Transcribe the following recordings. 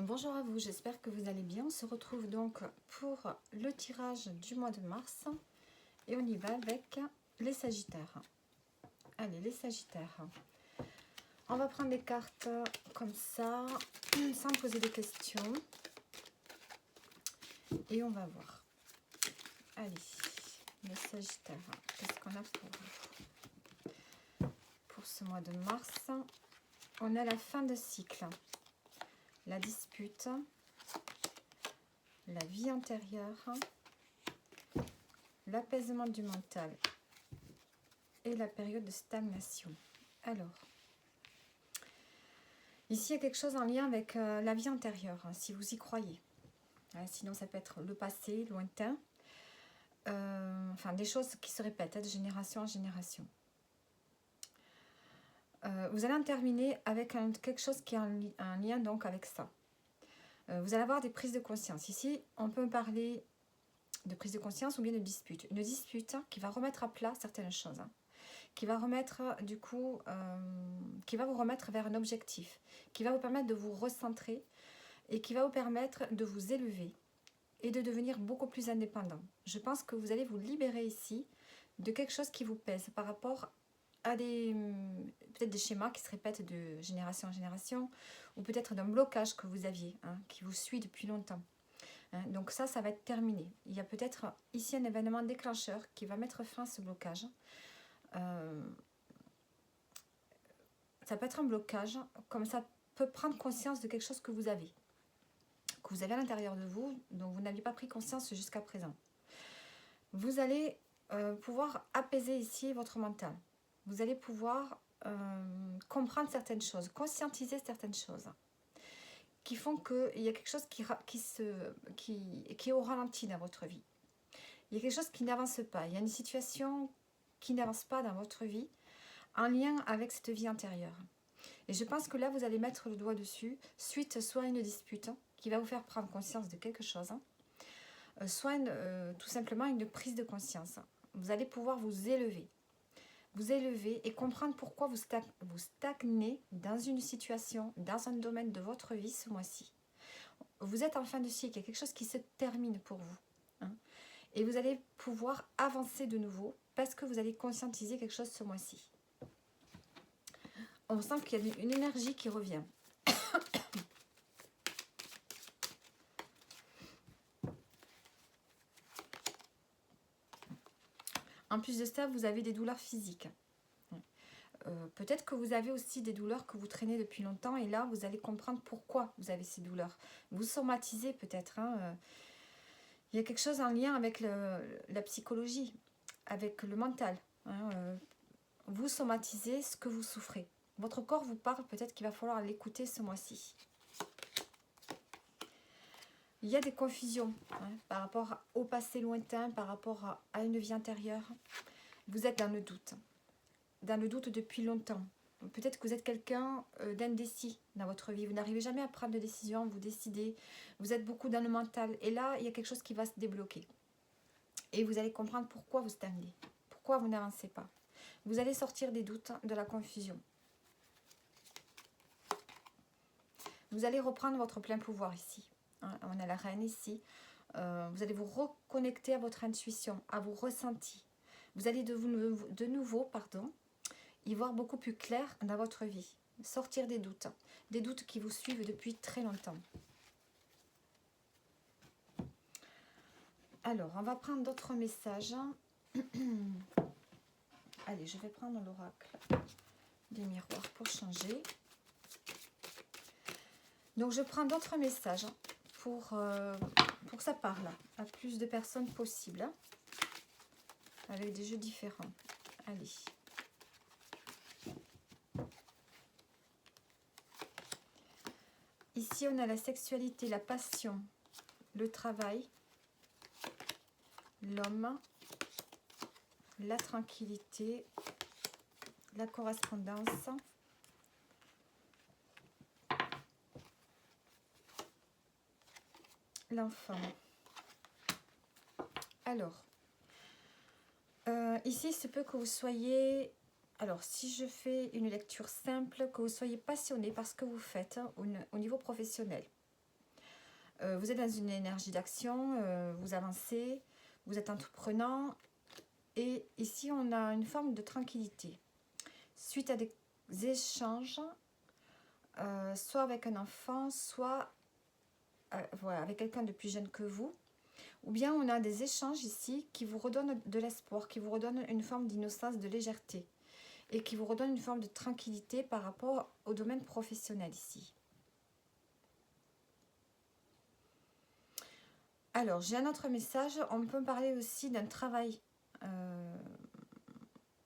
Bonjour à vous, j'espère que vous allez bien. On se retrouve donc pour le tirage du mois de mars et on y va avec les Sagittaires. Allez, les Sagittaires. On va prendre des cartes comme ça, sans poser de questions. Et on va voir. Allez, les Sagittaires, qu'est-ce qu'on a pour vous? Pour ce mois de mars, on a la fin de cycle, la dispute, la vie intérieure, l'apaisement du mental et la période de stagnation. Alors, ici, il y a quelque chose en lien avec la vie antérieure, hein, si vous y croyez. Sinon, ça peut être le passé, lointain. Enfin, des choses qui se répètent de génération en génération. Vous allez en terminer avec quelque chose qui a un lien donc avec ça. Vous allez avoir des prises de conscience. Ici, on peut parler de prise de conscience ou bien de dispute. Une dispute qui va remettre à plat certaines choses. Qui va remettre du coup, qui va vous remettre vers un objectif, qui va vous permettre de vous recentrer et qui va vous permettre de vous élever et de devenir beaucoup plus indépendant. Je pense que vous allez vous libérer ici de quelque chose qui vous pèse par rapport à peut-être des schémas qui se répètent de génération en génération ou peut-être d'un blocage que vous aviez, qui vous suit depuis longtemps. Donc ça va être terminé. Il y a peut-être ici un événement déclencheur qui va mettre fin à ce blocage. Ça peut être un blocage, comme ça peut prendre conscience de quelque chose que vous avez à l'intérieur de vous, dont vous n'aviez pas pris conscience jusqu'à présent. Vous allez pouvoir apaiser ici votre mental. Vous allez pouvoir comprendre certaines choses, conscientiser certaines choses, qui font qu'il y a quelque chose qui est au ralenti dans votre vie. Il y a quelque chose qui n'avance pas. Il y a une situation qui n'avance pas dans votre vie, en lien avec cette vie antérieure. Et je pense que là, vous allez mettre le doigt dessus, suite soit à une dispute qui va vous faire prendre conscience de quelque chose, soit tout simplement une prise de conscience. Vous allez pouvoir vous élever et comprendre pourquoi vous stagnez dans une situation, dans un domaine de votre vie ce mois-ci. Vous êtes en fin de cycle, il y a quelque chose qui se termine pour vous. Et vous allez pouvoir avancer de nouveau parce que vous allez conscientiser quelque chose ce mois-ci. On sent qu'il y a une énergie qui revient. En plus de ça, vous avez des douleurs physiques. Peut-être que vous avez aussi des douleurs que vous traînez depuis longtemps et là, vous allez comprendre pourquoi vous avez ces douleurs. Vous somatisez peut-être. Il y a quelque chose en lien avec la psychologie, avec le mental. Vous somatisez ce que vous souffrez. Votre corps vous parle, peut-être qu'il va falloir l'écouter ce mois-ci. Il y a des confusions par rapport au passé lointain, par rapport à une vie antérieure. Vous êtes dans le doute depuis longtemps. Peut-être que vous êtes quelqu'un d'indécis dans votre vie. Vous n'arrivez jamais à prendre de décision, vous décidez. Vous êtes beaucoup dans le mental. Et là, il y a quelque chose qui va se débloquer. Et vous allez comprendre pourquoi vous stagnez. Pourquoi vous n'avancez pas. Vous allez sortir des doutes, de la confusion. Vous allez reprendre votre plein pouvoir ici. On a la reine ici. Vous allez vous reconnecter à votre intuition, à vos ressentis. Vous allez de nouveau y voir beaucoup plus clair dans votre vie. Sortir des doutes qui vous suivent depuis très longtemps. Alors, on va prendre d'autres messages. Allez, je vais prendre l'oracle des miroirs pour changer. Donc, je prends d'autres messages pour que ça parle à plus de personnes possible, avec des jeux différents. Allez. Ici, on a la sexualité, la passion, le travail, l'homme, la tranquillité, la correspondance, l'enfant. Alors, ici, il se peut que vous soyez... Alors, si je fais une lecture simple, que vous soyez passionné par ce que vous faites au niveau professionnel. Vous êtes dans une énergie d'action, vous avancez, vous êtes entreprenant. Et ici, on a une forme de tranquillité. Suite à des échanges, soit avec un enfant, soit voilà, avec quelqu'un de plus jeune que vous. Ou bien on a des échanges ici qui vous redonnent de l'espoir, qui vous redonnent une forme d'innocence, de légèreté. Et qui vous redonnent une forme de tranquillité par rapport au domaine professionnel ici. Alors, j'ai un autre message. On peut parler aussi d'un travail.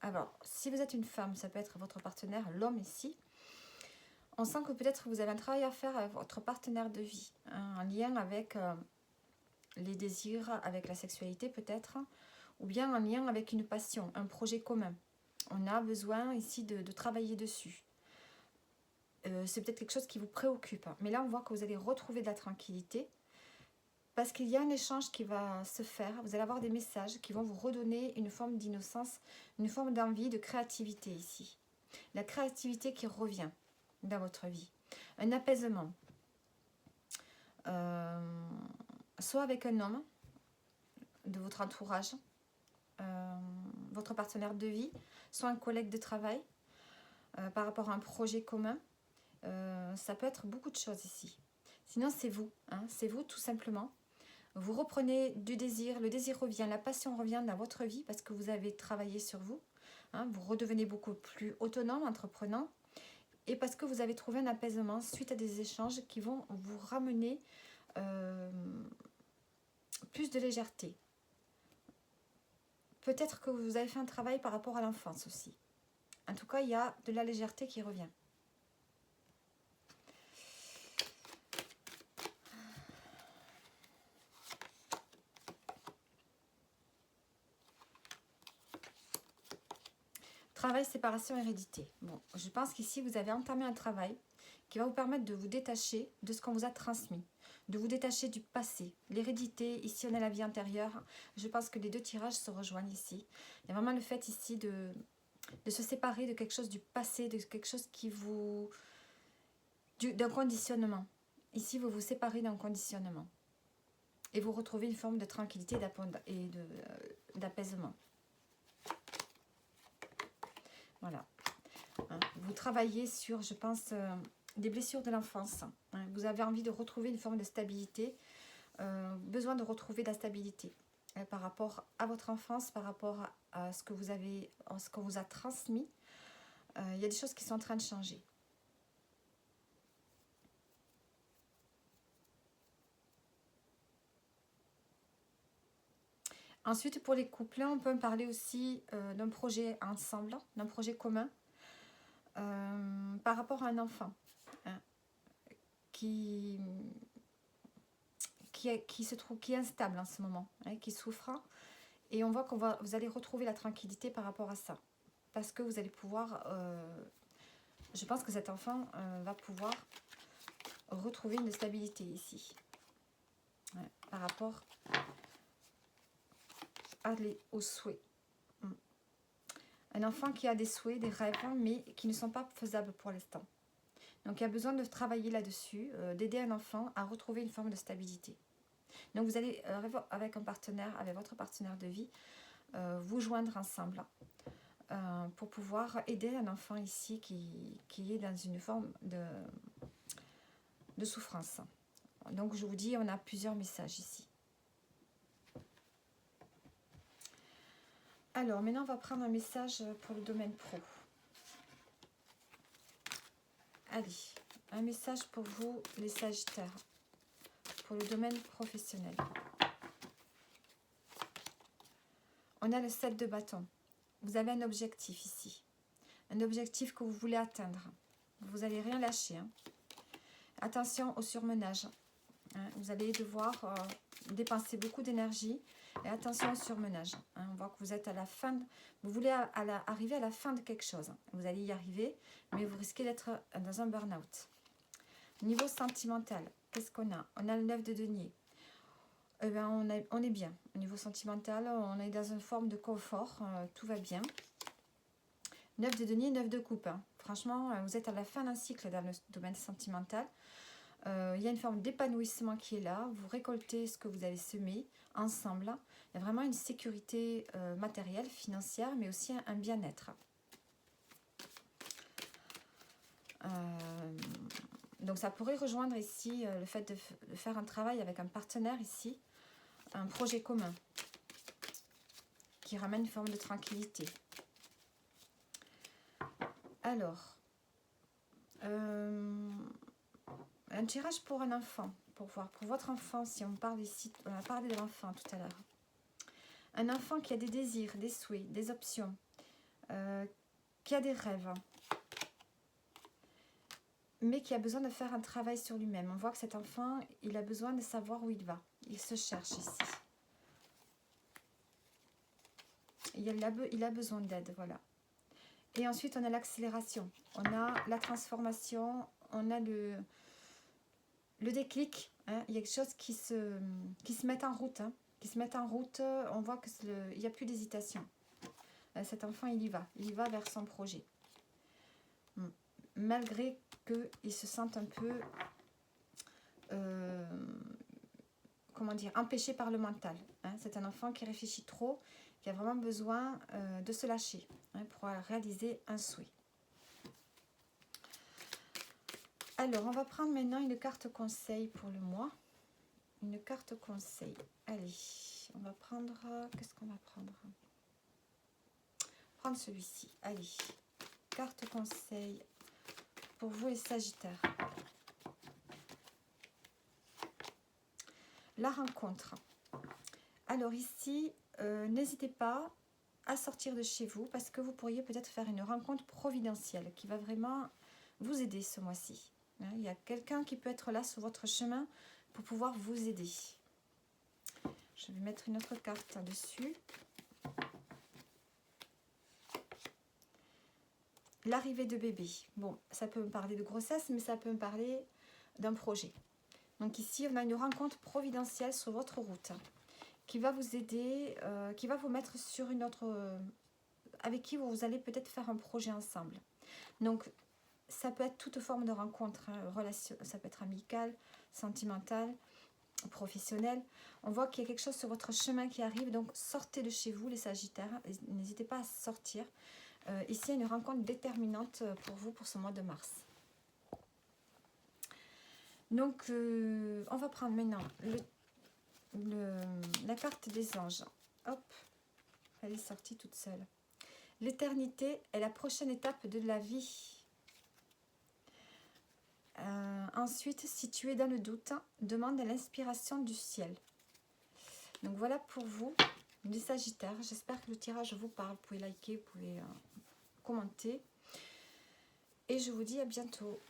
Alors, si vous êtes une femme, ça peut être votre partenaire, l'homme ici. On sent que peut-être vous avez un travail à faire avec votre partenaire de vie. Hein, un lien avec les désirs, avec la sexualité peut-être. Ou bien un lien avec une passion, un projet commun. On a besoin ici de travailler dessus. C'est peut-être quelque chose qui vous préoccupe. Mais là, on voit que vous allez retrouver de la tranquillité. Parce qu'il y a un échange qui va se faire, vous allez avoir des messages qui vont vous redonner une forme d'innocence, une forme d'envie, de créativité ici. La créativité qui revient dans votre vie. Un apaisement. Soit avec un homme de votre entourage, votre partenaire de vie, soit un collègue de travail, par rapport à un projet commun. Ça peut être beaucoup de choses ici. Sinon, c'est vous. Hein, c'est vous tout simplement. Vous reprenez du désir, le désir revient, la passion revient dans votre vie parce que vous avez travaillé sur vous. Hein, vous redevenez beaucoup plus autonome, entreprenant. Et parce que vous avez trouvé un apaisement suite à des échanges qui vont vous ramener plus de légèreté. Peut-être que vous avez fait un travail par rapport à l'enfance aussi. En tout cas, il y a de la légèreté qui revient. Travail, séparation, hérédité. Bon, je pense qu'ici, vous avez entamé un travail qui va vous permettre de vous détacher de ce qu'on vous a transmis, de vous détacher du passé. L'hérédité, ici, on a la vie antérieure. Je pense que les deux tirages se rejoignent ici. Il y a vraiment le fait ici de se séparer de quelque chose du passé, de quelque chose qui vous... d'un conditionnement. Ici, vous vous séparez d'un conditionnement. Et vous retrouvez une forme de tranquillité et d'apaisement. Voilà. Vous travaillez sur, je pense, des blessures de l'enfance. Vous avez envie de retrouver une forme de stabilité, besoin de retrouver de la stabilité par rapport à votre enfance, par rapport à ce que vous avez, à ce qu'on vous a transmis. Il y a des choses qui sont en train de changer. Ensuite, pour les couples, on peut parler aussi d'un projet ensemble, d'un projet commun, par rapport à un enfant qui est instable en ce moment, qui souffre. Et on voit que vous allez retrouver la tranquillité par rapport à ça. Parce que vous allez pouvoir... je pense que cet enfant va pouvoir retrouver une stabilité ici. Par rapport aux souhaits. Un enfant qui a des souhaits, des rêves, mais qui ne sont pas faisables pour l'instant. Donc il y a besoin de travailler là-dessus, d'aider un enfant à retrouver une forme de stabilité. Donc vous allez, avec un partenaire, avec votre partenaire de vie, vous joindre ensemble pour pouvoir aider un enfant ici qui est dans une forme de souffrance. Donc je vous dis, on a plusieurs messages ici. Alors maintenant on va prendre un message pour le domaine pro. Allez, un message pour vous les Sagittaires, pour le domaine professionnel. On a le 7 de bâton. Vous avez un objectif ici. Un objectif que vous voulez atteindre. Vous n'allez rien lâcher. Attention au surmenage. Vous allez devoir dépenser beaucoup d'énergie. Et attention au surmenage. On voit que vous êtes à la fin. Vous voulez arriver à la fin de quelque chose. Vous allez y arriver, mais vous risquez d'être dans un burn-out. Niveau sentimental, qu'est-ce qu'on a? On a le 9 de denier. Eh bien, on est bien. Au niveau sentimental, on est dans une forme de confort. Tout va bien. 9 de denier, 9 de coupe. Franchement, vous êtes à la fin d'un cycle dans le domaine sentimental. Il y a une forme d'épanouissement qui est là. Vous récoltez ce que vous avez semé ensemble. Il y a vraiment une sécurité matérielle, financière, mais aussi un bien-être. Donc ça pourrait rejoindre ici le fait de faire un travail avec un partenaire ici, un projet commun qui ramène une forme de tranquillité. Alors, un tirage pour un enfant, pour voir, pour votre enfant, si on parle ici, on a parlé de l'enfant tout à l'heure. Un enfant qui a des désirs, des souhaits, des options, qui a des rêves, mais qui a besoin de faire un travail sur lui-même. On voit que cet enfant, il a besoin de savoir où il va. Il se cherche ici. Il a besoin d'aide, voilà. Et ensuite, on a l'accélération. On a la transformation, on a le déclic. Hein. Il y a quelque chose qui se met en route. Hein. Qui se met en route, on voit qu'il n'y a plus d'hésitation. Cet enfant, il y va vers son projet. Malgré qu'il se sente un peu, comment dire, empêché par le mental. Hein. C'est un enfant qui réfléchit trop, qui a vraiment besoin de se lâcher pour réaliser un souhait. Alors, on va prendre maintenant une carte conseil pour le mois. Une carte conseil. Allez, on va prendre... Qu'est-ce qu'on va prendre? Prendre celui-ci. Allez, carte conseil pour vous les Sagittaires. La rencontre. Alors ici, n'hésitez pas à sortir de chez vous parce que vous pourriez peut-être faire une rencontre providentielle qui va vraiment vous aider ce mois-ci. Il y a quelqu'un qui peut être là sur votre chemin pour pouvoir vous aider. Je vais mettre une autre carte là-dessus. L'arrivée de bébé. Bon, ça peut me parler de grossesse, mais ça peut me parler d'un projet. Donc ici, on a une rencontre providentielle sur votre route qui va vous aider, qui va vous mettre sur une autre... avec qui vous allez peut-être faire un projet ensemble. Donc, ça peut être toute forme de rencontre, hein, relation, ça peut être amical, sentimental, professionnel. On voit qu'il y a quelque chose sur votre chemin qui arrive, donc sortez de chez vous les Sagittaires, n'hésitez pas à sortir. Ici, il y a une rencontre déterminante pour vous pour ce mois de mars. Donc, on va prendre maintenant la carte des anges. Hop, elle est sortie toute seule. L'éternité est la prochaine étape de la vie. Ensuite, si tu es dans le doute, demande l'inspiration du ciel. Donc voilà pour vous, les Sagittaires. J'espère que le tirage vous parle. Vous pouvez liker, vous pouvez commenter. Et je vous dis à bientôt.